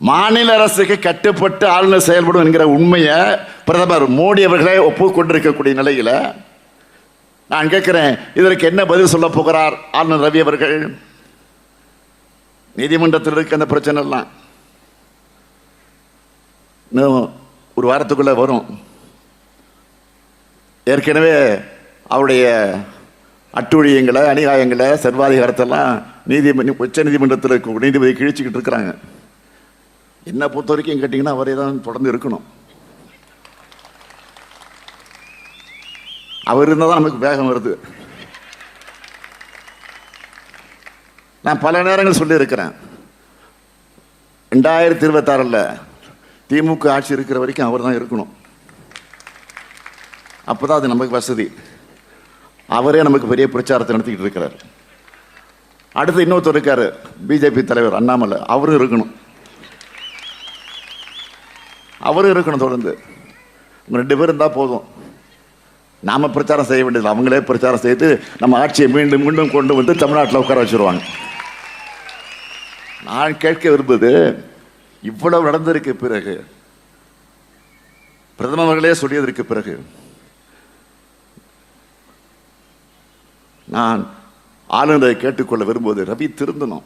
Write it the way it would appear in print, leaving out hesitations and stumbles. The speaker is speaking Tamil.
மாநில அரசுக்கு கட்டுப்பட்டு ஆளுநர் செயல்படும் என்கிற உண்மையை பிரதமர் மோடி அவர்களே ஒப்புக்கொண்டிருக்கக்கூடிய நிலையில நான் கேட்கிறேன், இதற்கு என்ன பதில் சொல்ல போகிறார் ஆளுநர் ரவி அவர்கள்? நீதிமன்றத்தில் இருக்க அந்த பிரச்சனை எல்லாம் இன்னும் ஒரு வாரத்துக்குள்ள வரும். ஏற்கனவே அவருடைய அட்டுழியங்களை, அநியாயங்களை, சர்வாதிகாரத்தெல்லாம் உச்ச நீதிமன்றத்தில் நீதிபதி கிழிச்சுக்கிட்டு இருக்கிறாங்க. என்ன பொறுத்த வரைக்கும் கேட்டீங்கன்னா அவரே தான் தொடர்ந்து இருக்கணும். அவர் இருந்தால் தான் நமக்கு வேகம் வருது. நான் பல நேரங்கள் சொல்லியிருக்கிறேன், 2026 திமுக ஆட்சி இருக்கிற வரைக்கும் அவர் தான் இருக்கணும். அப்போதான் அது நமக்கு வசதி. அவரே நமக்கு பெரிய பிரச்சாரத்தை நடத்திக்கிட்டு இருக்கிறார். அடுத்து இன்னொருத்தர் இருக்காரு, பிஜேபி தலைவர் அண்ணாமலை, அவரும் இருக்கணும். அவரும் இருக்கணும் தொடர்ந்து. 2 பேர் இருந்தால் போதும். நாம பிரச்சாரம் செய்ய வேண்டியது, அவங்களே பிரச்சாரம் செய்து நம்ம ஆட்சியை மீண்டும் மீண்டும் கொண்டு வந்து தமிழ்நாட்டில் உட்கார வச்சிருவாங்க. நான் கேட்க விரும்புவது, இவ்வளவு நடந்திருக்கு பிறகு, பிரதமர்களே சொல்லியதற்கு பிறகு, நான் ஆளுநரை கேட்டுக்கொள்ள விரும்புவது, ரவி திருந்தணும்.